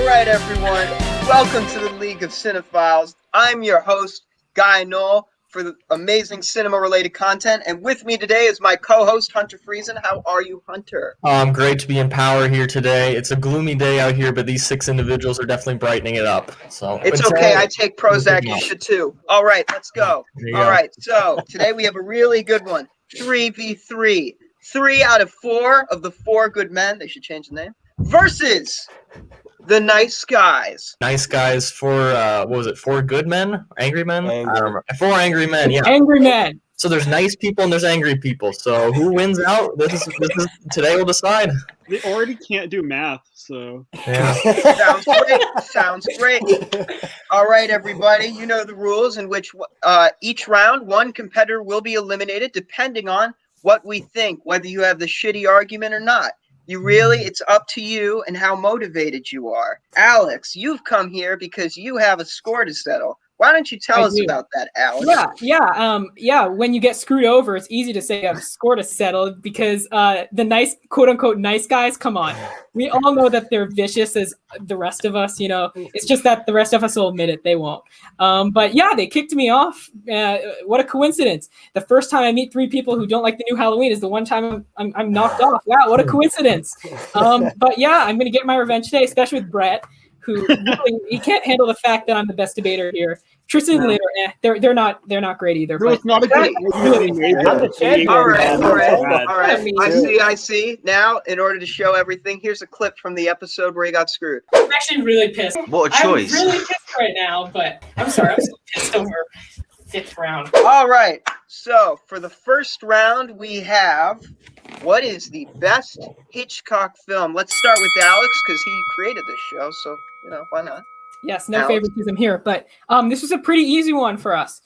All right, everyone. Welcome to the League of Cinephiles. I'm your host, Guy Knoll, for the amazing cinema-related content. And with me today is my co-host, Hunter Friesen. How are you, Hunter? Great to be in power here today. It's a gloomy day out here, but these 6 individuals are definitely brightening it up. So it's okay. I take Prozac. You should too. All right, let's go. All right, so today we have a really good one. 3v3. 3 out of 4 of the 4 good men, they should change the name, versus the nice guys. Nice guys for, what was it, 4 good men? Angry men? I don't remember. 4 angry men, yeah. Angry men. So there's nice people and there's angry people. So who wins out? This is today will decide. They already can't do math, so. Yeah. Sounds great. All right, everybody. You know the rules in which each round, one competitor will be eliminated depending on what we think, whether you have the shitty argument or not. It's up to you and how motivated you are. Alex, you've come here because you have a score to settle. Why don't you tell us about that, Alex? Yeah. When you get screwed over, it's easy to say I've scored a settle because the nice, quote unquote, nice guys, come on. We all know that they're vicious as the rest of us, It's just that the rest of us will admit it. They won't. But yeah, they kicked me off. What a coincidence. The first time I meet 3 people who don't like the new Halloween is the one time I'm knocked off. Wow, what a coincidence. But yeah, I'm going to get my revenge today, especially with Brett, who really, he can't handle the fact that I'm the best debater here. Tristan and Later, they're not great either. No, it's not a good. All right. I see. Now, in order to show everything, here's a clip from the episode where he got screwed. I'm actually really pissed. What a choice! I'm really pissed right now, but I'm sorry. I'm so pissed over 5th round. All right. So for the first round, we have what is the best Hitchcock film? Let's start with Alex because he created this show, so why not? Yes, no favoritism here, but this was a pretty easy one for us.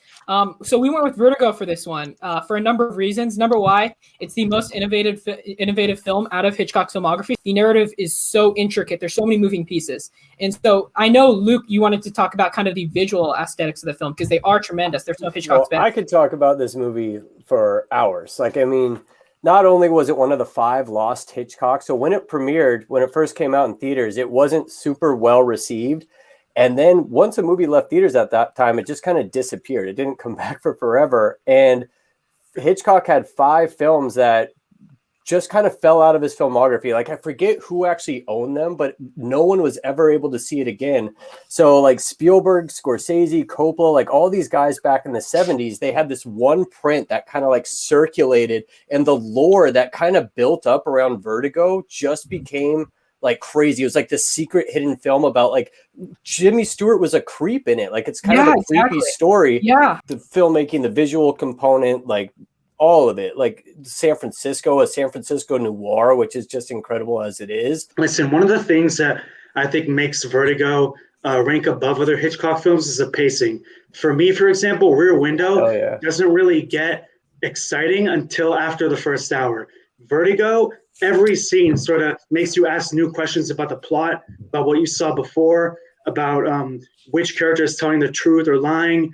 So we went with Vertigo for this one for a number of reasons. Number one, it's the most innovative film out of Hitchcock's filmography. The narrative is so intricate. There's so many moving pieces. And so I know, Luke, you wanted to talk about kind of the visual aesthetics of the film because they are tremendous. There's no Hitchcock's best. I could talk about this movie for hours. Not only was it one of the 5 lost Hitchcock, so when it premiered, when it first came out in theaters, it wasn't super well received. And then once a movie left theaters at that time, it just kind of disappeared. It didn't come back for forever. And Hitchcock had 5 films that just kind of fell out of his filmography. I forget who actually owned them, but no one was ever able to see it again. So Spielberg, Scorsese, Coppola, all these guys back in the 70s, they had this one print that kind of circulated, and the lore that kind of built up around Vertigo just became crazy. It was this secret hidden film about Jimmy Stewart was a creep in it. It's kind of a creepy story. Yeah. The filmmaking, the visual component, all of it, a San Francisco noir, which is just incredible as it is. Listen, one of the things that I think makes Vertigo rank above other Hitchcock films is the pacing. For me, for example, Rear Window doesn't really get exciting until after the first hour. Vertigo, every scene sort of makes you ask new questions about the plot, about what you saw before, about which character is telling the truth or lying.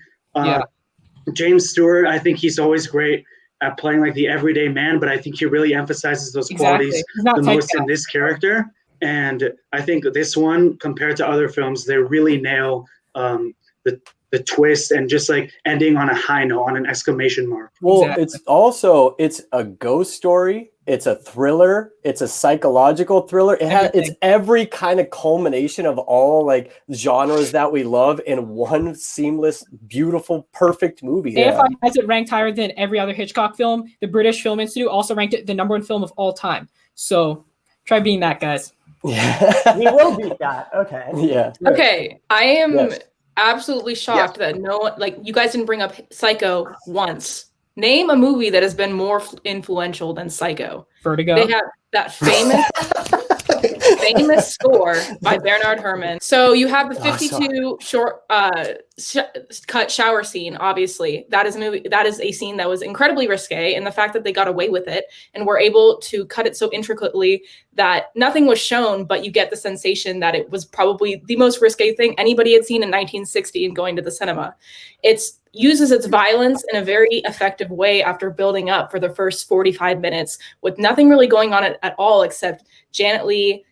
James Stewart, I think he's always great at playing the everyday man, but I think he really emphasizes those qualities the most in this character. And I think this one, compared to other films, they really nail the twist and just ending on a high note, on an exclamation mark. Well, it's a ghost story. It's a thriller. It's a psychological thriller. It's every kind of culmination of all genres that we love in one seamless, beautiful, perfect movie. AFI has it ranked higher than every other Hitchcock film. The British Film Institute also ranked it the #1 film of all time. So try being that, guys. Yeah. We will beat that. Okay. Yeah. Okay. I am absolutely shocked that no one, you guys didn't bring up Psycho once. Name a movie that has been more influential than Psycho. Vertigo. They have that famous score by Bernard Herrmann. So you have the 52 short cut shower scene. Obviously, that is a scene that was incredibly risque, and the fact that they got away with it and were able to cut it so intricately that nothing was shown, but you get the sensation that it was probably the most risque thing anybody had seen in 1960 and going to the cinema. It uses its violence in a very effective way after building up for the first 45 minutes with nothing really going on at all except Janet Leigh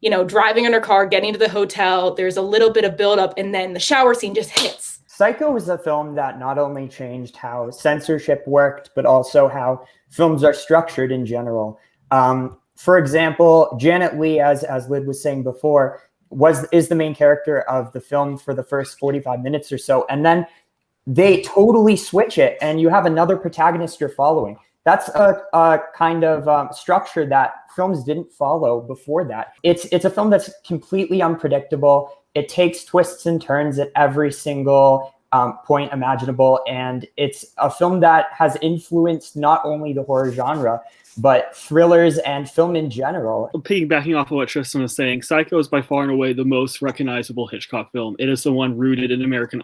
you know, driving in her car, getting to the hotel. There's a little bit of buildup, and then the shower scene just hits. Psycho is a film that not only changed how censorship worked, but also how films are structured in general. For example, Janet Leigh, as Lyd was saying before, is the main character of the film for the first 45 minutes or so, and then they totally switch it, and you have another protagonist you're following. That's a kind of structure that films didn't follow before that. It's a film that's completely unpredictable. It takes twists and turns at every single point imaginable, and it's a film that has influenced not only the horror genre, but thrillers and film in general. Piggybacking off of what Tristan was saying, Psycho is by far and away the most recognizable Hitchcock film. It is the one rooted in American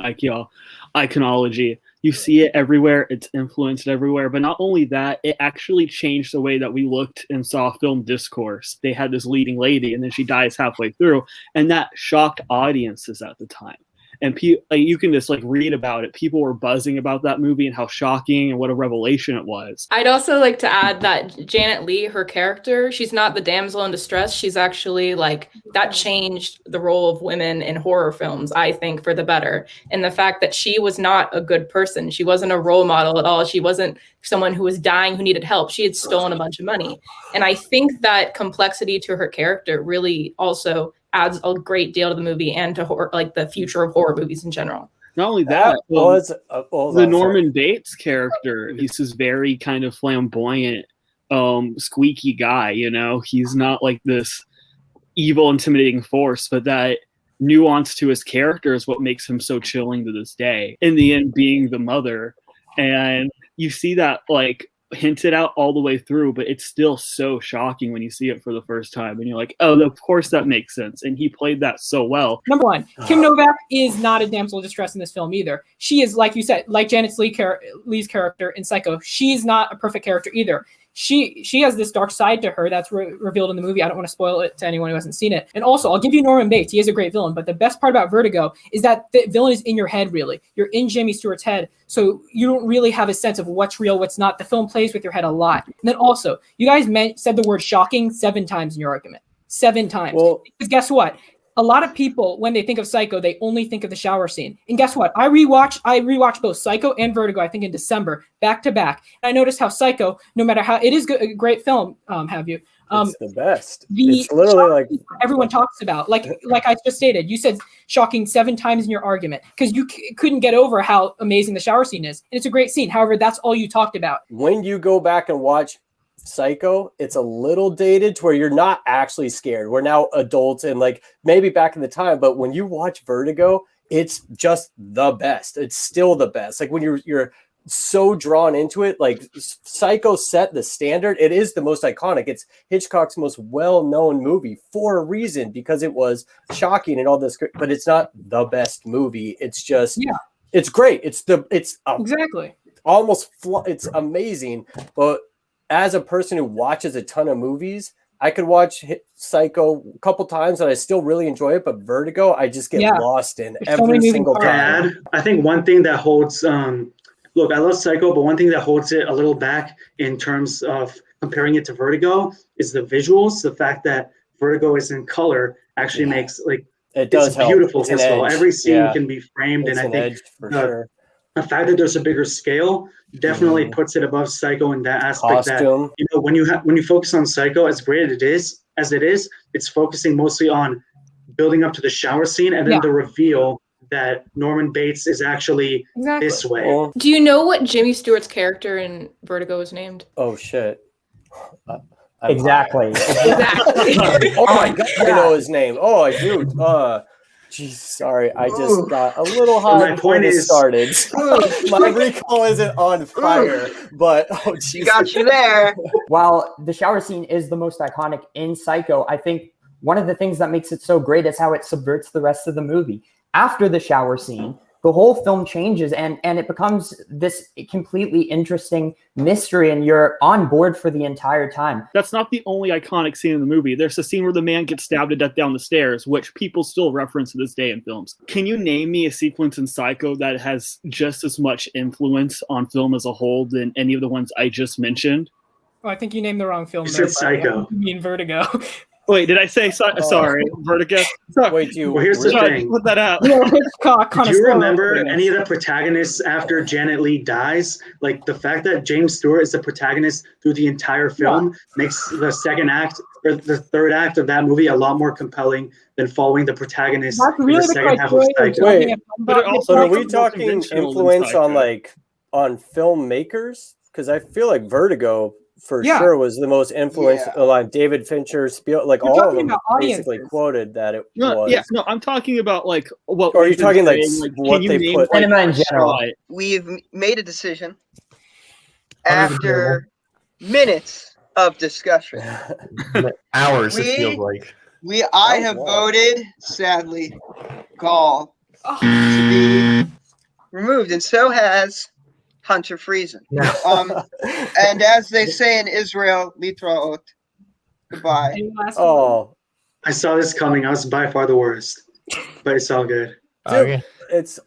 iconology. You see it everywhere. It's influenced everywhere. But not only that, it actually changed the way that we looked and saw film discourse. They had this leading lady, and then she dies halfway through, and that shocked audiences at the time. And you can just like read about it. People were buzzing about that movie and how shocking and what a revelation it was. I'd also like to add that Janet Leigh, her character, she's not the damsel in distress. She's actually like, that changed the role of women in horror films, I think, for the better. And the fact that she was not a good person. She wasn't a role model at all. She wasn't someone who was dying, who needed help. She had stolen a bunch of money. And I think that complexity to her character really also adds a great deal to the movie and to horror, like the future of horror movies in general. Not only that, the Norman Bates character, he's this very kind of flamboyant, squeaky guy, you know? He's not like this evil, intimidating force, but that nuance to his character is what makes him so chilling to this day. In the end, being the mother. And you see that like hinted out all the way through, but it's still so shocking when you see it for the first time and you're like, oh, of course that makes sense. And he played that so well. Number one, Kim Novak is not a damsel in distress in this film either. She is, like you said, like Janet Leigh's character in Psycho, she's not a perfect character either. She has this dark side to her that's revealed in the movie. I don't want to spoil it to anyone who hasn't seen it. And also, I'll give you Norman Bates. He is a great villain. But the best part about Vertigo is that the villain is in your head, really. You're in Jimmy Stewart's head. So you don't really have a sense of what's real, what's not. The film plays with your head a lot. And then also, you guys said the word shocking 7 times in your argument. 7 times. Well, because guess what? A lot of people, when they think of Psycho, they only think of the shower scene. And guess what? I rewatched both Psycho and Vertigo, I think in December, back to back. And I noticed how Psycho, no matter how, it is a great film, it's the best. It's literally like everyone talks about, like I just stated, you said shocking 7 times in your argument because you couldn't get over how amazing the shower scene is. And it's a great scene. However, that's all you talked about. When you go back and watch Psycho, it's a little dated to where you're not actually scared. We're now adults and like maybe back in the time, but when you watch Vertigo, it's just the best. It's still the best. Like when you're so drawn into it, like Psycho set the standard. It is the most iconic. It's Hitchcock's most well-known movie for a reason, because it was shocking and all this, but it's not the best movie. It's just, it's great. It's exactly almost it's amazing. But as a person who watches a ton of movies, I could watch Psycho a couple times and I still really enjoy it. But Vertigo, I just get lost in every single time. I think one thing that holds, look, I love Psycho, but one thing that holds it a little back in terms of comparing it to Vertigo is the visuals. The fact that Vertigo is in color actually makes it does help. Beautiful. It's First of all, every scene can be framed, it's and I think sure. The fact that there's a bigger scale definitely puts it above Psycho in that aspect. Costume. That, you know, when you focus on Psycho, as great as it is, it's focusing mostly on building up to the shower scene and then the reveal that Norman Bates is actually this way. Do you know what Jimmy Stewart's character in Vertigo was named? Oh shit! Exactly. Oh my god! I know his name. Oh, I do. Jeez, sorry, I just got a little hot. My point is started. My recall isn't on fire, but you got you there. While the shower scene is the most iconic in Psycho, I think one of the things that makes it so great is how it subverts the rest of the movie. After the shower scene, the whole film changes and it becomes this completely interesting mystery, and you're on board for the entire time. That's not the only iconic scene in the movie. There's a scene where the man gets stabbed to death down the stairs, which people still reference to this day in films. Can you name me a sequence in Psycho that has just as much influence on film as a whole than any of the ones I just mentioned? Oh, I think you named the wrong film. You said Psycho. You mean Vertigo. Wait, did I say sorry? Vertigo. Sorry. Wait, you. Well, here's the thing. Put that out. Do you remember any of the protagonists after Janet Leigh dies? Like the fact that James Stewart is the protagonist through the entire film makes the second act or the third act of that movie a lot more compelling than following the protagonist in the second half of Psycho. Wait, so are we talking influence on filmmakers? Because I feel like Vertigo for sure was the most influential. Like David Fincher, all of them basically quoted that it was. Yeah, no, I'm talking about like what. Or are you talking like what they put? Cinema in general. We've made a decision after minutes of discussion. Hours, it feels like. I have voted, sadly, Gall to be removed, and so has Hunter Friesen. And as they say in Israel, litraot, goodbye. Oh, I saw this coming. I was by far the worst, but it's all good. Dude, it's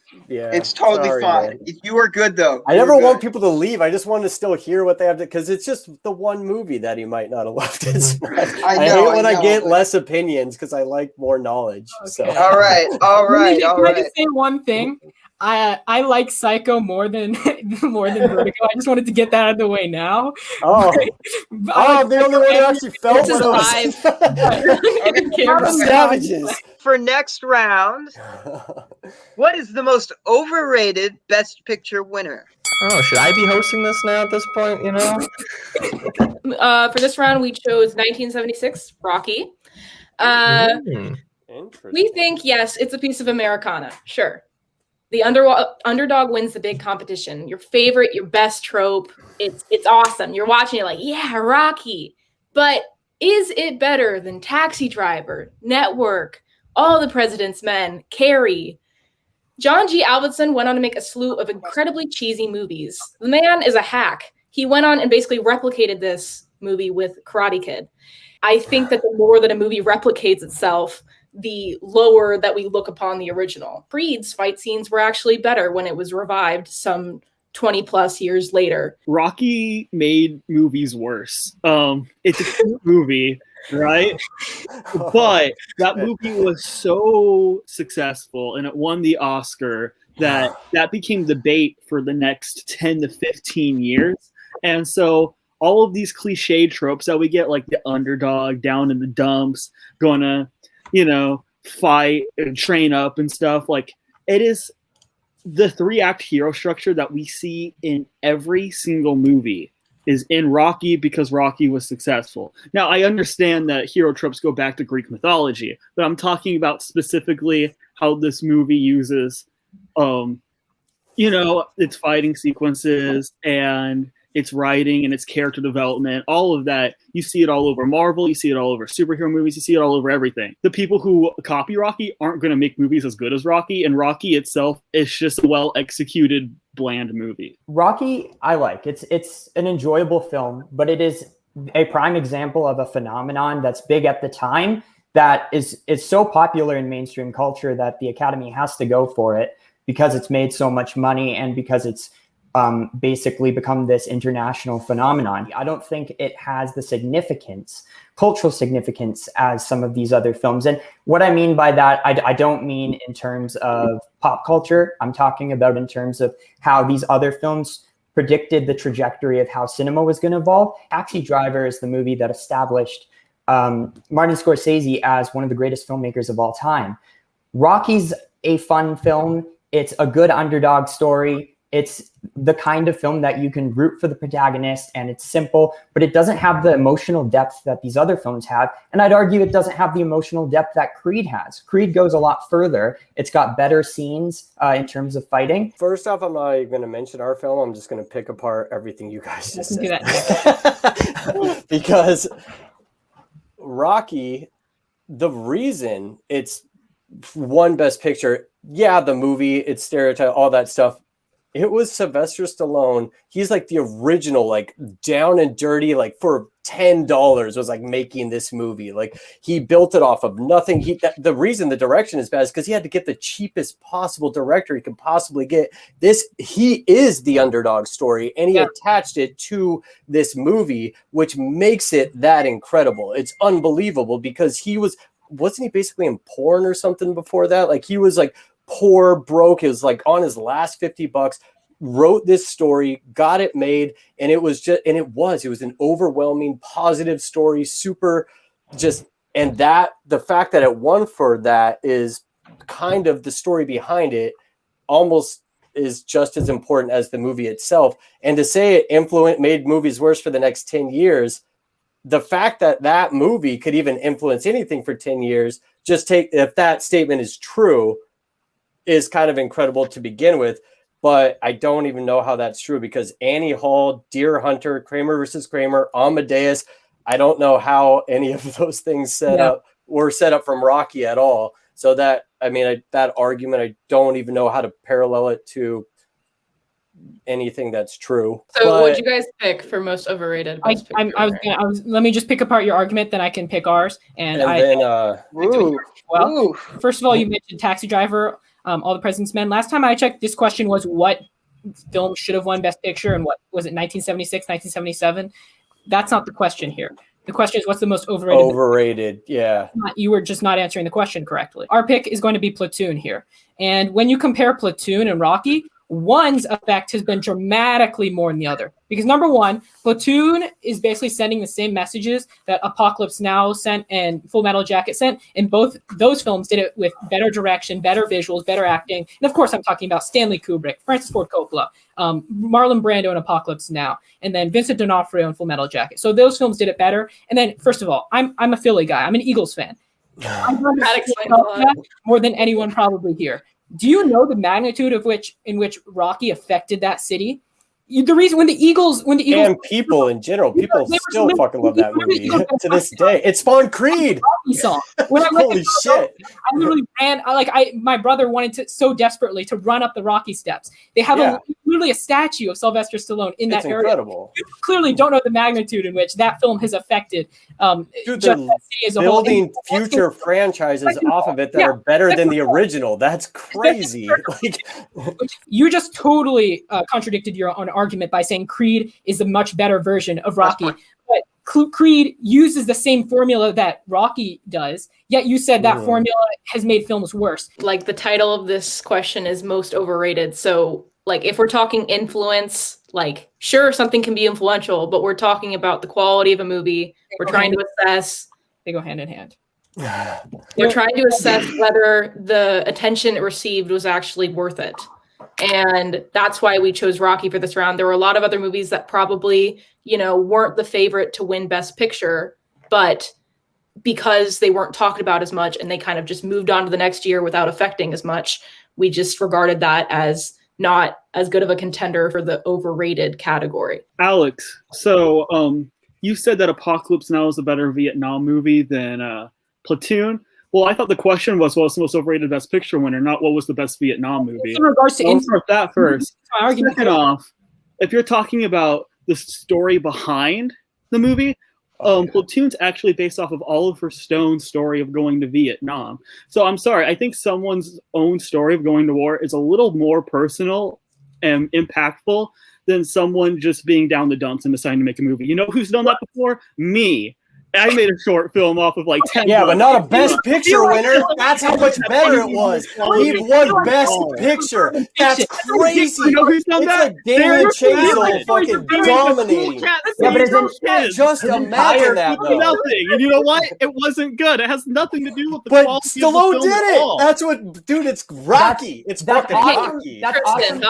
totally fine. Man. You are good though. I never want people to leave. I just want to still hear what they have to, because it's just the one movie that he might not have loved. I hate when I get less opinions because I like more knowledge. Okay. So all right. Let me say one thing. I like Psycho more than Vertigo. I just wanted to get that out of the way now. Oh, I'm the only one who actually felt this is live. Savages. For next round, what is the most overrated Best Picture winner? Oh, should I be hosting this now at this point? You know. For this round, we chose 1976, Rocky. We think yes, it's a piece of Americana. Sure. The underdog wins the big competition. Your favorite, your best trope. It's awesome. You're watching it like, yeah, Rocky. But is it better than Taxi Driver, Network, All the President's Men, Carrie? John G. Avildsen went on to make a slew of incredibly cheesy movies. The man is a hack. He went on and basically replicated this movie with Karate Kid. I think that the more that a movie replicates itself, the lower that we look upon the original. Creed's fight scenes were actually better when it was revived some 20 plus years later. Rocky made movies worse. It's a cute movie, right? But that movie was so successful and it won the Oscar that became the bait for the next 10 to 15 years. And so all of these cliche tropes that we get, like the underdog down in the dumps, gonna fight and train up and stuff, like it is the 3-act hero structure that we see in every single movie is in Rocky because Rocky was successful. Now, I understand that hero tropes go back to Greek mythology, but I'm talking about specifically how this movie uses, its fighting sequences and its writing and its character development, all of that. You see it all over Marvel, you see it all over superhero movies, you see it all over everything. The people who copy Rocky aren't going to make movies as good as Rocky, and Rocky itself is just a well-executed, bland movie. Rocky, I like. It's an enjoyable film, but it is a prime example of a phenomenon that's big at the time that is so popular in mainstream culture that the Academy has to go for it because it's made so much money and because it's basically become this international phenomenon. I don't think it has the cultural significance as some of these other films. And what I mean by that, I don't mean in terms of pop culture. I'm talking about in terms of how these other films predicted the trajectory of how cinema was going to evolve. Taxi Driver is the movie that established Martin Scorsese as one of the greatest filmmakers of all time. Rocky's a fun film. It's a good underdog story. It's the kind of film that you can root for the protagonist, and it's simple, but it doesn't have the emotional depth that these other films have. And I'd argue it doesn't have the emotional depth that Creed has. Creed goes a lot further. It's got better scenes in terms of fighting. First off, I'm not even going to mention our film. I'm just going to pick apart everything you guys just said. Because Rocky, the reason it's won Best Picture, the movie, it's stereotype, all that stuff, It was Sylvester Stallone. He's like the original, like down and dirty, like for $10 was like making this movie. Like he built it off of nothing. The reason the direction is bad is because he had to get the cheapest possible director he could possibly get. He is the underdog story, and he attached it to this movie, which makes it that incredible. It's unbelievable because wasn't he basically in porn or something before that? Like he was like poor, broke. It was like on his last $50, wrote this story, got it made, and it was an overwhelming positive story, super and that the fact that it won for that is kind of the story behind it almost is just as important as the movie itself. And to say it made movies worse for the next 10 years, the fact that movie could even influence anything for 10 years, if that statement is true, is kind of incredible to begin with. But I don't even know how that's true because Annie Hall, Deer Hunter, Kramer versus Kramer, Amadeus, I don't know how any of those things were set up from Rocky at all. So that argument, I don't even know how to parallel it to anything that's true. So what'd you guys pick for most overrated? Let me just pick apart your argument, then I can pick ours. First of all, you mentioned Taxi Driver, All the President's Men. Last time I checked, this question was what film should have won Best Picture, and what was it, 1976, 1977? That's not the question here. The question is, what's the most overrated? Overrated, yeah. You were just not answering the question correctly. Our pick is going to be Platoon here. And when you compare Platoon and Rocky, one's effect has been dramatically more than the other. Because number one, Platoon is basically sending the same messages that Apocalypse Now sent and Full Metal Jacket sent. And both those films did it with better direction, better visuals, better acting. And of course, I'm talking about Stanley Kubrick, Francis Ford Coppola, Marlon Brando in Apocalypse Now, and then Vincent D'Onofrio in Full Metal Jacket. So those films did it better. And then, first of all, I'm a Philly guy. I'm an Eagles fan. More than anyone probably here. Do you know the magnitude in which Rocky affected that city? The reason when the Eagles and people in general, people still fucking love that movie to this day. It spawned Creed. Song. When I Holy shit! I literally ran. My brother wanted to so desperately to run up the Rocky steps. They have literally a statue of Sylvester Stallone in that area. Incredible. You clearly don't know the magnitude in which that film has affected. Dude, they're building future franchises off of it that are better than the original. That's crazy. You just totally contradicted your own argument by saying Creed is a much better version of Rocky. But Creed uses the same formula that Rocky does, yet you said that formula has made films worse. Like the title of this question is most overrated. So like if we're talking influence, like sure, something can be influential, but we're talking about the quality of a movie. We're trying to assess. They go hand in hand. We're trying to assess whether the attention it received was actually worth it. And that's why we chose Rocky for this round. There were a lot of other movies that probably, weren't the favorite to win Best Picture, but because they weren't talked about as much and they kind of just moved on to the next year without affecting as much, we just regarded that as not as good of a contender for the overrated category. Alex, so you said that Apocalypse Now is a better Vietnam movie than Platoon. Well, I thought the question was, what's the most overrated Best Picture winner, not what was the best Vietnam movie. In regards to I'll start that first. Second off, if you're talking about the story behind the movie, Platoon's actually based off of Oliver Stone's story of going to Vietnam. So I'm sorry, I think someone's own story of going to war is a little more personal and impactful than someone just being down the dumps and deciding to make a movie. You know who's done that before? Me. I made a short film off of like 10 but not a Best Picture winner. That's how much better it was. He won Best Picture. That's crazy. You know who's done that? Like Damien Chazelle fucking dominating. But just imagine that though. Nothing. And you know what? It wasn't good. It has nothing to do with the quality Stallone of the film did at all. it. That's what, dude. It's Rocky. It's fucking Rocky. That's awesome.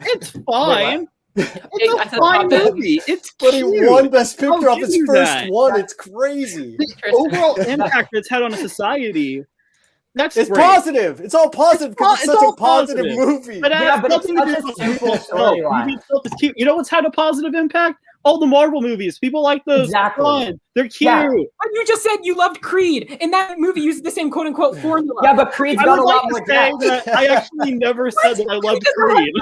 It's fine. It's a fine movie. But he won Best Picture off his first one. It's crazy. The overall impact it's had on a society. It's great. Positive. It's all positive because it's such a positive movie. But it's such a simple storyline. You know what's had a positive impact? all the Marvel movies. People like those. Exactly. Fun. They're cute. Yeah. You just said you loved Creed, and that movie used the same quote unquote formula. Yeah, but Creed's I got would a like lot more to say depth. that I actually never said that I loved Creed.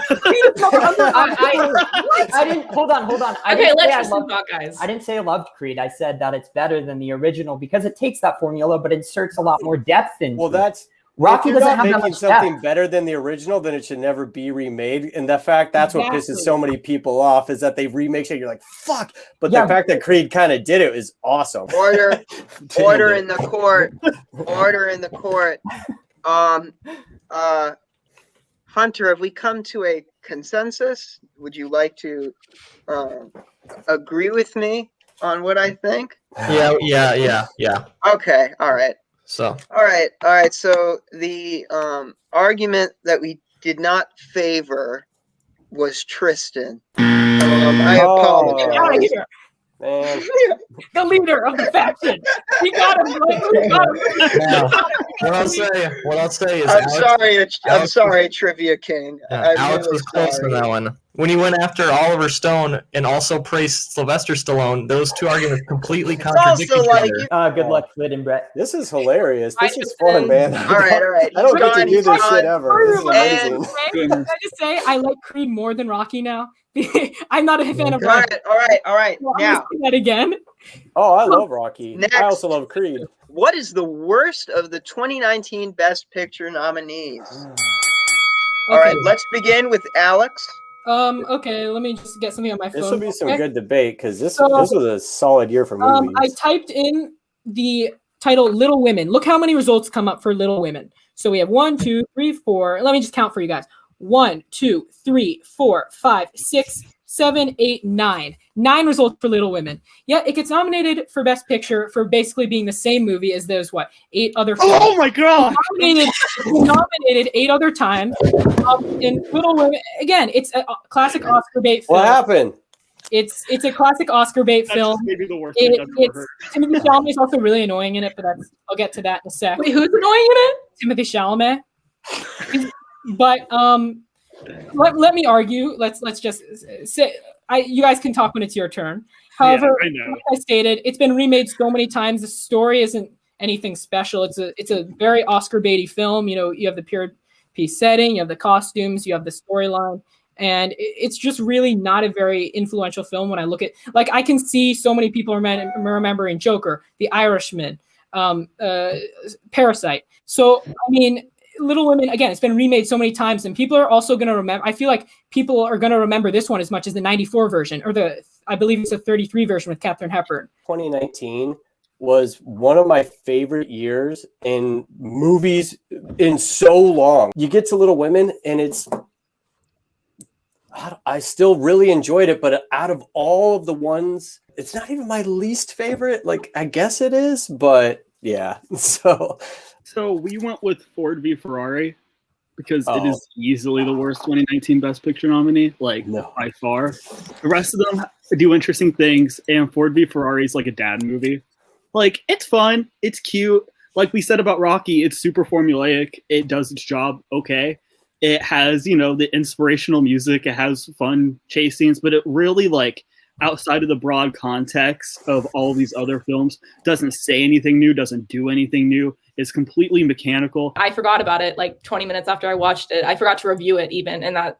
I didn't. Hold on. Okay, let Tristan talk, guys. I didn't say I loved Creed. I said that it's better than the original because it takes that formula, but inserts a lot more depth into. Well, that's Rocky if you're doesn't not have that making much something depth. better than the original, then it should never be remade. And the fact that's what pisses so many people off is that they remake shit. You're like, fuck. But the fact that Creed kind of did it is awesome. Order in the court. Order in the court. Hunter, have we come to a consensus? Would you like to agree with me on what I think? Yeah. Okay, all right. So. All right. So the argument that we did not favor was Tristan. I apologize. Man. The leader of the faction. We got him. We got him. What I'll say is, I'm sorry, Trivia King. Alex was close on that one. When he went after Oliver Stone and also praised Sylvester Stallone, those two arguments completely contradict each other. Good luck, Flynn and Brett. This is hilarious. This is fun, man. All right. I don't get to do this shit ever. This is amazing. Can I just say I like Creed more than Rocky now? I'm not a fan of Rocky. All right. Well, now, I'm that again. Oh, I love Rocky. Next. I also love Creed. What is the worst of the 2019 Best Picture nominees? All right, let's begin with Alex. Okay, let me just get something on my phone. This will be some good debate because this was a solid year for movies. I typed in the title Little Women. Look how many results come up for Little Women. So we have 1, 2, 3, 4. Let me just count for you guys. 1, 2, 3, 4, 5, 6, 7, 8, 9. 9 results for Little Women. Yet it gets nominated for Best Picture for basically being the same movie as those 8 other films. Oh my god! Nominated 8 other times. In Little Women, again, it's a classic Oscar bait film. What happened? It's a classic Oscar bait film. Maybe the worst thing I've ever heard. Timothy Chalamet is also really annoying in it, but I'll get to that in a sec. Wait, who's annoying in it? Timothy Chalamet. But let me argue. Let's just say you guys can talk when it's your turn. However, like I stated, it's been remade so many times. The story isn't anything special. It's a very Oscar baity film. You know, you have the pure piece setting, you have the costumes, you have the storyline, and it's just really not a very influential film. When I look at, like, I can see so many people remembering Joker, The Irishman, Parasite. So I mean, Little Women, again, it's been remade so many times, and people are also going to remember. I feel like people are going to remember this one as much as the '94 version, or I believe it's a '33 version with Katharine Hepburn. 2019 was one of my favorite years in movies in so long. You get to Little Women, and I still really enjoyed it, but out of all of the ones, it's not even my least favorite. Like, I guess it is, but yeah. So we went with Ford v Ferrari because it is easily the worst 2019 Best Picture nominee, by far. The rest of them do interesting things, and Ford v Ferrari is like a dad movie. Like, it's fun, it's cute. Like we said about Rocky, it's super formulaic. It does its job okay. It has, the inspirational music. It has fun chase scenes, but it really, outside of the broad context of all these other films, doesn't say anything new, doesn't do anything new. It's completely mechanical. I forgot about it 20 minutes after I watched it. I forgot to review it even. And that,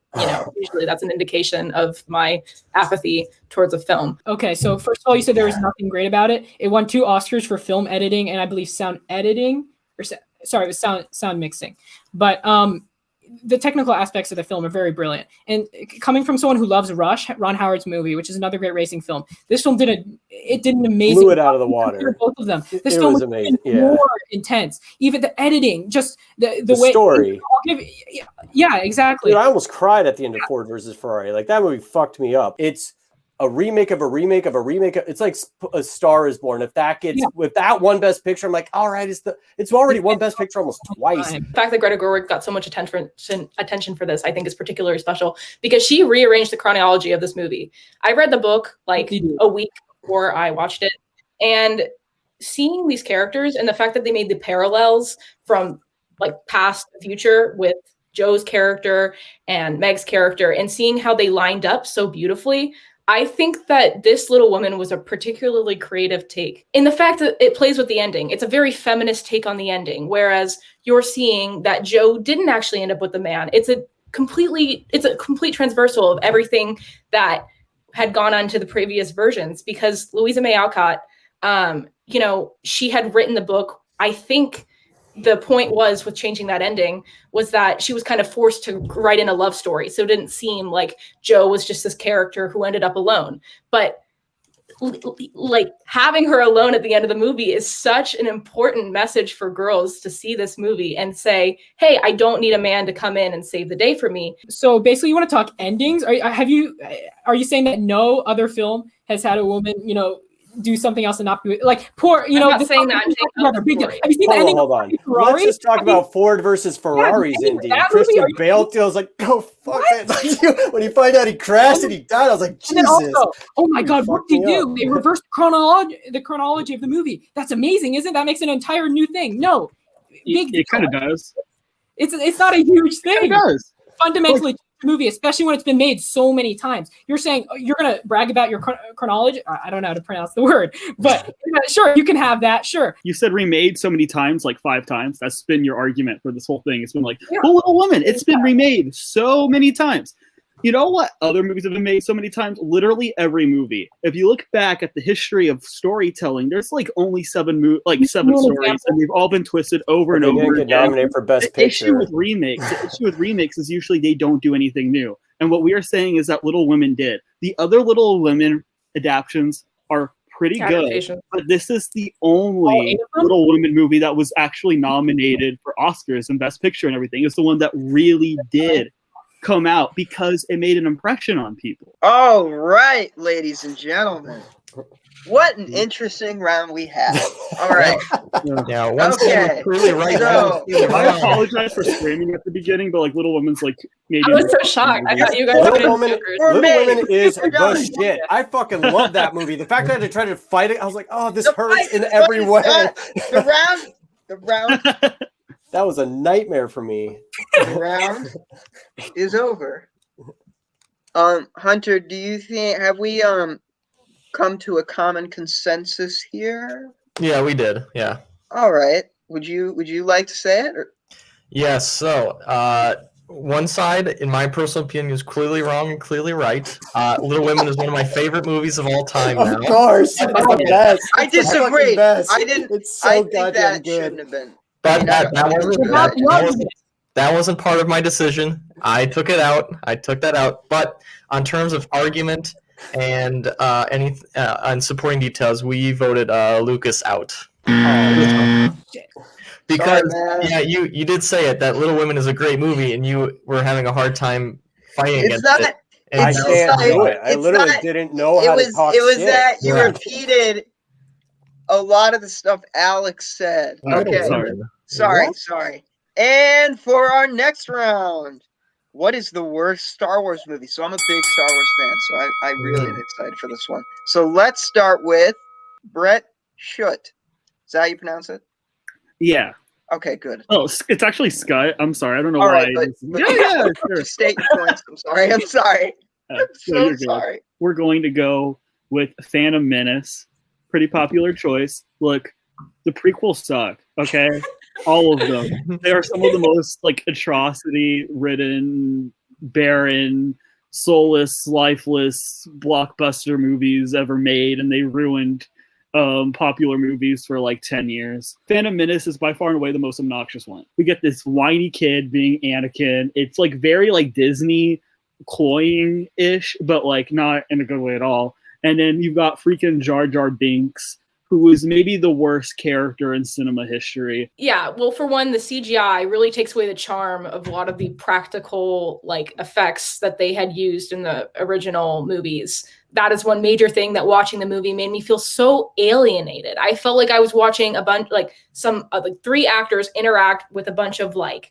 usually that's an indication of my apathy towards a film. Okay, so first of all, you said there was nothing great about it. It won 2 Oscars for film editing and I believe sound editing. It was sound mixing. But the technical aspects of the film are very brilliant. And coming from someone who loves Rush, Ron Howard's movie, which is another great racing film, this film did an amazing blew it out of the water. Both of them. This it film was amazing. More intense. Even the editing, just the way story. Yeah, exactly. Dude, I almost cried at the end of Ford versus Ferrari. Like, that movie fucked me up. It's a remake of a remake of a remake. It's like A Star Is Born. If that gets with that one Best Picture, I'm like, all right, it's already won Best Picture almost twice. The fact that Greta Gerwig got so much attention for this, I think, is particularly special because she rearranged the chronology of this movie. I read the book a week before I watched it, and seeing these characters and the fact that they made the parallels from past to future with Joe's character and Meg's character, and seeing how they lined up so beautifully, I think that This Little Woman was a particularly creative take in the fact that it plays with the ending. It's a very feminist take on the ending, whereas you're seeing that Joe didn't actually end up with the man. It's a complete transversal of everything that had gone on to the previous versions, because Louisa May Alcott, you know, she had written the book. I think the point was with changing that ending was that she was kind of forced to write in a love story. So it didn't seem like Joe was just this character who ended up alone. But like having her alone at the end of the movie is such an important message for girls to see this movie and say, hey, I don't need a man to come in and save the day for me. So basically you want to talk endings? Are you saying that no other film has had a woman, you know, do something else and not be like poor, you know? I'm not saying that. I'm saying big deal. Have you seen the ending? Hold on. Let's just talk about Ford versus Ferrari's ending. Christian Bale was like, "Go fuck it!" Like, when you find out he crashed and he died, I was like, "Jesus!" Also, oh my God, what did they do? They reversed the chronology of the movie. That's amazing, isn't it? That makes an entire new thing. No, it kind of does. It's not a huge thing. It does fundamentally. Movie, especially when it's been made so many times. You're saying you're going to brag about your chronology. I don't know how to pronounce the word, but sure, you can have that. Sure. You said remade so many times, like 5 times. That's been your argument for this whole thing. It's been like, The Little Woman. It's been remade so many times. You know what other movies have been made so many times? Literally every movie. If you look back at the history of storytelling, there's like only 7 stories, and they've all been twisted over and over again. Nominated for Best Picture. The issue with remakes is usually they don't do anything new. And what we are saying is that Little Women did. The other Little Women adaptions are pretty good, but this is the only Little Women movie that was actually nominated for Oscars and Best Picture and everything. It's the one that really did come out because it made an impression on people. All right, ladies and gentlemen. What an interesting round we had. All right. Yeah, okay. Clearly right. So, I apologize for screaming at the beginning, but like Little Woman's like maybe. I was so shocked. I thought you guys Little Woman is the shit. I fucking love that movie. The fact that I had to try to fight it, I was like, oh, this hurts in every way. The round. That was a nightmare for me. The round is over. Hunter, do you think have we come to a common consensus here? Yeah, we did. Yeah. All right. Would you like to say it? Or? Yes. So, one side, in my personal opinion, is clearly wrong and clearly right. Little Women is one of my favorite movies of all time. Now. Of course, it's the best. I disagree. I didn't. It's so I think goddamn that good. shouldn't have been. But that wasn't part of my decision. I took it out. I took that out. But on terms of argument and on supporting details, we voted Lucas out. Because sorry, you did say it that Little Women is a great movie, and you were having a hard time fighting against it. I can't do it. I literally didn't know how to talk It was shit. that you repeated a lot of the stuff Alex said. Okay. Sorry. And for our next round, what is the worst Star Wars movie? So I'm a big Star Wars fan, so I really am excited for this one. So let's start with Brett Schutt. Is that how you pronounce it? Yeah. Okay, good. Oh, it's actually Scott. I'm sorry. I don't know All why. Right, sure. State your points. I'm sorry. I'm so sorry. We're going to go with Phantom Menace. Pretty popular choice. Look, the prequels suck. Okay, all of them. They are some of the most like atrocity-ridden, barren, soulless, lifeless blockbuster movies ever made, and they ruined popular movies for like 10 years. Phantom Menace is by far and away the most obnoxious one. We get this whiny kid being Anakin. It's like very like Disney cloying-ish, but like not in a good way at all. And then you've got freaking Jar Jar Binks, who is maybe the worst character in cinema history. Yeah, well, for one, the CGI really takes away the charm of a lot of the practical like effects that they had used in the original movies. That is one major thing that watching the movie made me feel so alienated. I felt like I was watching a bunch, like some like 3 actors interact with a bunch of like,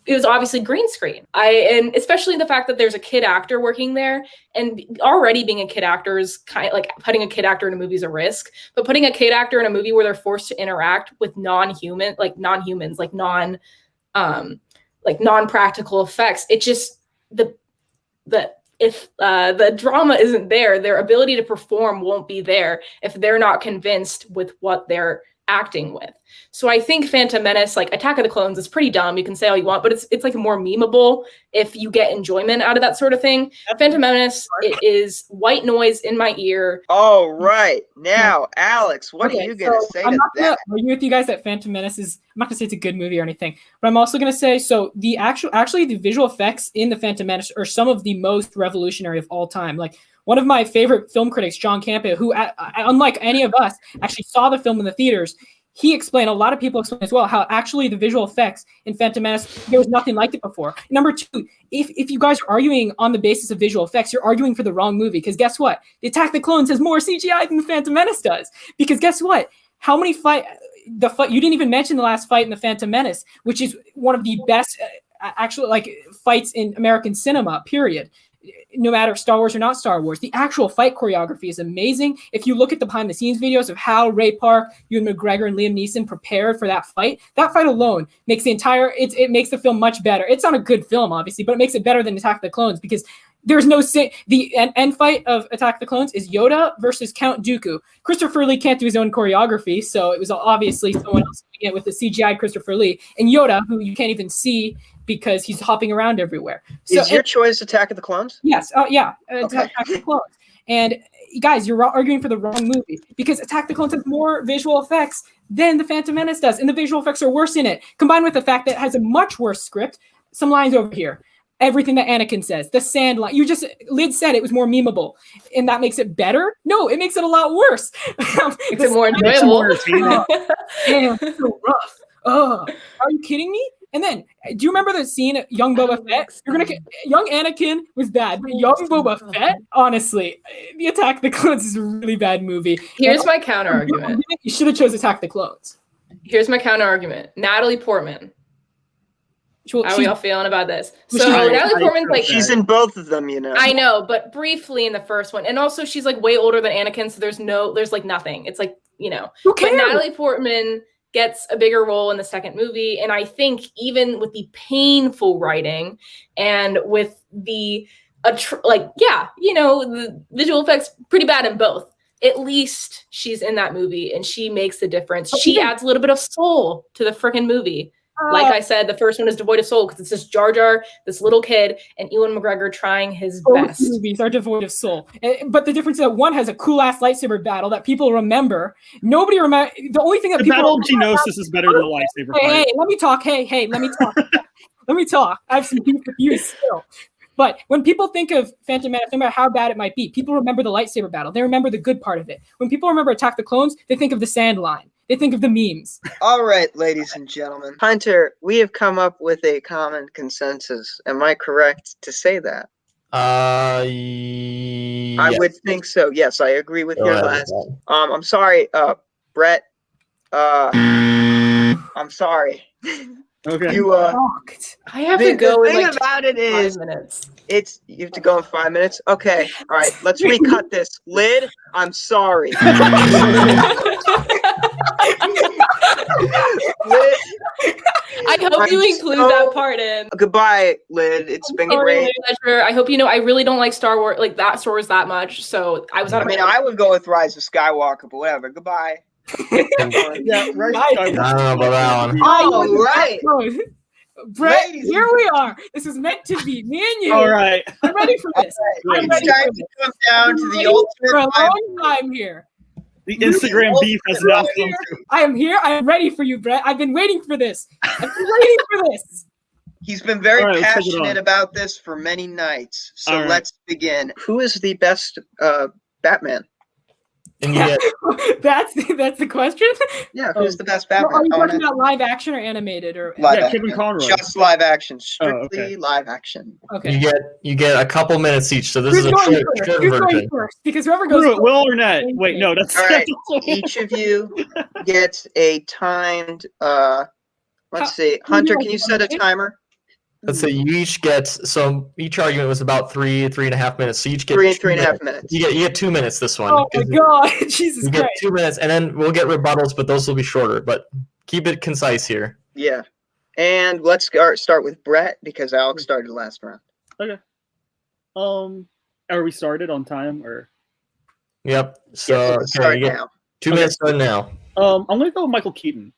it was obviously green screen. And especially the fact that there's a kid actor working there, and already being a kid actor is kind of like putting a kid actor in a movie is a risk, but putting a kid actor in a movie where they're forced to interact with non-practical effects, it just, if the drama isn't there, their ability to perform won't be there if they're not convinced with what they're acting with. So I think Phantom Menace, like Attack of the Clones, is pretty dumb. You can say all you want, but it's like more memeable if you get enjoyment out of that sort of thing. Phantom Menace, it is white noise in my ear. All right. Now, Alex, what are you going to say I'm to not that? gonna argue with you guys that Phantom Menace is, I'm not going to say it's a good movie or anything, but I'm also going to say, so the actually the visual effects in the Phantom Menace are some of the most revolutionary of all time. Like, one of my favorite film critics, John Campion, who, unlike any of us, actually saw the film in the theaters, he explained, a lot of people explain as well, how actually the visual effects in Phantom Menace, there was nothing like it before. Number two, if you guys are arguing on the basis of visual effects, you're arguing for the wrong movie, because guess what? The Attack of the Clones has more CGI than the Phantom Menace does. Because guess what? How many you didn't even mention the last fight in the Phantom Menace, which is one of the best actual fights in American cinema, period. No matter Star Wars or not Star Wars, the actual fight choreography is amazing. If you look at the behind the scenes videos of how Ray Park, Ewan McGregor, and Liam Neeson prepared for that fight alone makes it makes the film much better. It's not a good film, obviously, but it makes it better than Attack of the Clones, because there's no the end fight of Attack of the Clones is Yoda versus Count Dooku. Christopher Lee can't do his own choreography, so it was obviously someone else doing it with the CGI Christopher Lee, and Yoda, who you can't even see because he's hopping around everywhere. So, is your choice Attack of the Clones? Yes. Yeah. Okay. Attack of the Clones. And guys, you're arguing for the wrong movie, because Attack of the Clones has more visual effects than the Phantom Menace does, and the visual effects are worse in it, combined with the fact that it has a much worse script. Some lines over here. Everything that Anakin says, the sand line. Lid said it was more memeable, and that makes it better. No, it makes it a lot worse. It's more enjoyable. Damn, it's so rough. Oh, are you kidding me? And then, do you remember the scene of Young Boba Fett? Young Anakin was bad, but Young Boba Fett, honestly, the Attack of the Clones is a really bad movie. Here's my counter argument. You should have chose Attack of the Clones. Here's my counter argument. Natalie Portman. How are we all feeling about this? So Natalie Portman's like, she's in both of them, you know. I know, but briefly in the first one, and also she's like way older than Anakin, so there's like nothing. It's like, you know, who cares? But Natalie Portman gets a bigger role in the second movie, and I think even with the painful writing and with the the visual effects pretty bad in both. At least she's in that movie, and she makes the difference. She adds a little bit of soul to the freaking movie. Like I said, the first one is devoid of soul because it's just Jar Jar, this little kid, and Ewan McGregor trying his best. Both movies are devoid of soul. But the difference is that one has a cool-ass lightsaber battle that people remember. Nobody remember. The only thing that the people... Battle of Geonosis is better than the lightsaber fight. Hey, let me talk. Hey, let me talk. Let me talk. I have some beef with you still. But when people think of Phantom Menace, no matter how bad it might be, people remember the lightsaber battle. They remember the good part of it. When people remember Attack the Clones, they think of the sand line. They think of the memes. All right, ladies and gentlemen. Hunter, we have come up with a common consensus. Am I correct to say that? Yes. I would think so. Yes, I agree with your last. I'm sorry, Brett. I'm sorry. Okay. I have to go in like about it is 5 minutes. You have to go in 5 minutes. Okay. All right. Let's recut this. Lid, I'm sorry. Lid, I hope you include that part in. Goodbye, Lid. It's been great. Pleasure. I hope you know I really don't like Star Wars that much. So I was. I would go with Rise of Skywalker, but whatever. Goodbye. Yeah, right. I don't know about that one. All right. Brett, here we are. This is meant to be. Me and you. All right. I'm ready for this. I'm ready It's time to come down to the ultimate for a long time here. The Instagram beef has now come through. I am here. I am ready for you, Brett. I've been waiting for this. I've been waiting for this. He's been very passionate about this for many nights. So let's begin. Who is the best Batman? And you That's the question? Yeah, who's the best Batman? Are you talking about live action or animated or live action? Kevin Conroy. Just live action, strictly live action. Okay. You get a couple minutes each, so this is a short version. First? Because whoever goes first, Will or Ned? Wait, no, that's all right. Each of you gets a timed. Let's see, Hunter, can you set a timer? Let's say you each get, so each argument was about 3.5 minutes. So you each get 3.5 minutes. You get 2 minutes this one. Oh my god, Jesus Christ. You get 2 minutes, and then we'll get rebuttals, but those will be shorter. But keep it concise here. Yeah. And let's start with Brett, because Alex started last round. Okay. Are we started on time or? Yep. Yes, So let's start you get now. 2 minutes starting now. I'm gonna go with Michael Keaton.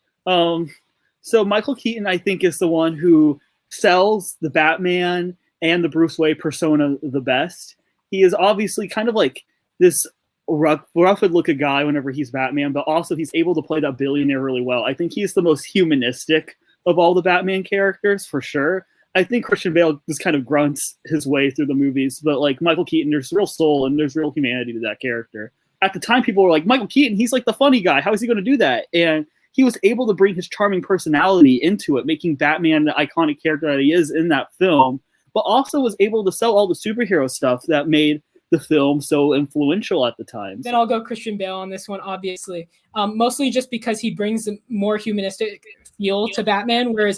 So Michael Keaton, I think, is the one who sells the Batman and the Bruce Wayne persona the best. He is obviously kind of like this rough-looking guy whenever he's Batman, but also he's able to play that billionaire really well. I think he's the most humanistic of all the Batman characters, for sure. I think Christian Bale just kind of grunts his way through the movies, but like Michael Keaton, there's real soul and there's real humanity to that character. At the time, people were like, Michael Keaton, he's like the funny guy. How is he going to do that? And he was able to bring his charming personality into it, making Batman the iconic character that he is in that film, but also was able to sell all the superhero stuff that made the film so influential at the time. Then I'll go Christian Bale on this one, obviously. Mostly just because he brings a more humanistic feel to Batman, whereas,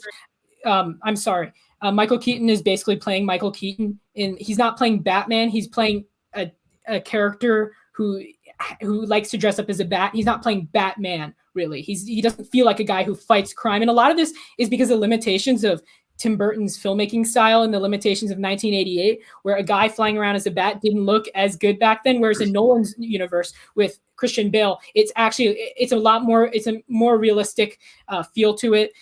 Michael Keaton is basically playing Michael Keaton. He's not playing Batman, he's playing a character who likes to dress up as a bat. He's not playing Batman, really. He doesn't feel like a guy who fights crime. And a lot of this is because of limitations of Tim Burton's filmmaking style and the limitations of 1988, where a guy flying around as a bat didn't look as good back then. Whereas in Nolan's universe with Christian Bale, it's a more realistic feel to it.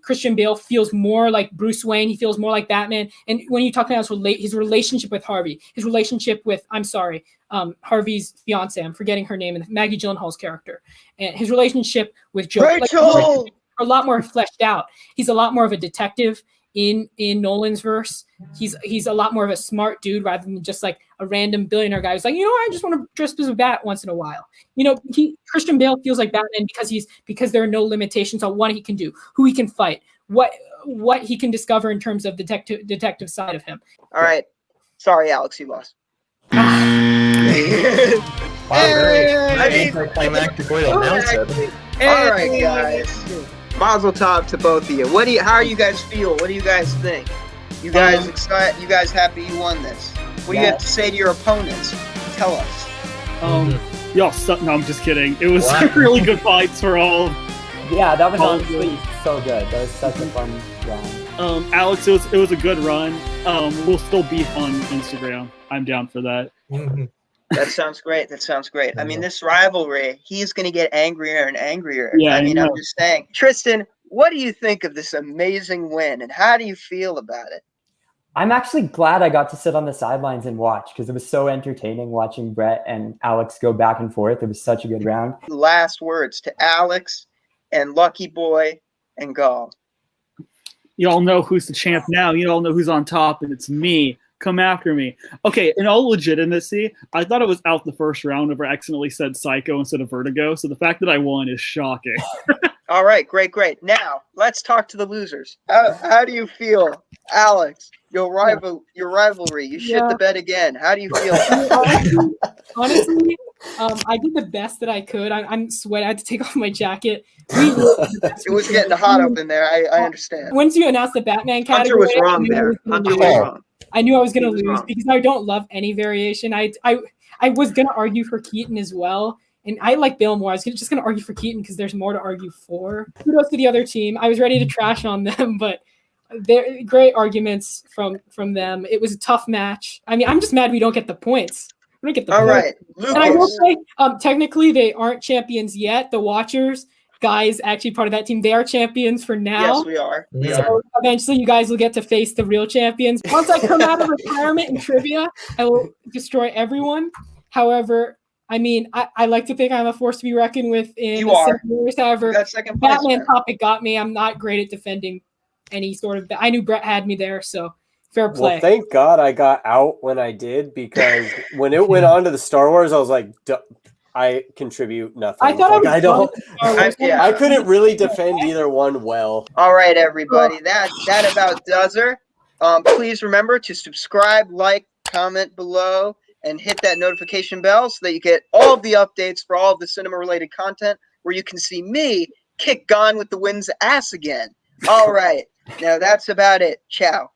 Christian Bale feels more like Bruce Wayne. He feels more like Batman. And when you talk about his relationship with Harvey, his relationship with, Harvey's fiance, I'm forgetting her name, and Maggie Gyllenhaal's character, and his relationship with Joe, Rachel! a lot more fleshed out. He's a lot more of a detective in Nolan's verse. He's a lot more of a smart dude rather than just like a random billionaire guy who's like, I just want to dress as a bat once in a while. Christian Bale feels like Batman because there are no limitations on what he can do, who he can fight, what he can discover in terms of detective side of him. All right. Sorry, Alex, you lost. All right, guys. Mazel tov to both of you. How are you guys feel? What do you guys think? You guys excited? You guys happy you won this? What do you have to say to your opponents? Tell us. Y'all suck. No, I'm just kidding. It was really good fights for all. Yeah, that was honestly so good. That was such a fun round. Alex, it was a good run. We'll still beef on Instagram. I'm down for that. That sounds great. I mean, this rivalry, he's going to get angrier and angrier. Yeah, I'm just saying. Tristan, what do you think of this amazing win, and how do you feel about it? I'm actually glad I got to sit on the sidelines and watch, because it was so entertaining watching Brett and Alex go back and forth. It was such a good round. Last words to Alex and Lucky Boy and Gall. You all know who's the champ now. You all know who's on top, and it's me. Come after me. Okay, in all legitimacy, I thought it was out the first round whenever I accidentally said Psycho instead of Vertigo, so the fact that I won is shocking. All right, great. Now, let's talk to the losers. How do you feel, Alex? Your rivalry. You shit the bed again. How do you feel? Honestly, I did the best that I could. I'm sweating. I had to take off my jacket. It was getting hot up in there. I understand. Once you announced the Batman category, Hunter was wrong there. I knew I was going to lose because I don't love any variation. I was going to argue for Keaton as well. And I like Bale more. I was just going to argue for Keaton because there's more to argue for. Kudos to the other team. I was ready to trash on them, but they're great arguments from them. It was a tough match. I mean, I'm just mad we don't get the points. We don't get the points. All right, Lucas. And I will say, technically, they aren't champions yet. The Watchers guys, actually part of that team, they are champions for now. Yes, we are. So eventually you guys will get to face the real champions. Once I come out of retirement in trivia, I will destroy everyone. However, I mean, I like to think I'm a force to be reckoned with in the years. However, Batman topic got me. I'm not great at defending any sort of. I knew Brett had me there, so fair play. Well, thank God I got out when I did, because when it went on to the Star Wars, I was like, I contribute nothing. I thought I couldn't really defend either one well. All right, everybody, that about does her. Please remember to subscribe, like, comment below, and hit that notification bell so that you get all of the updates for all of the cinema-related content, where you can see me kick Gone with the Wind's ass again. All right, now that's about it. Ciao.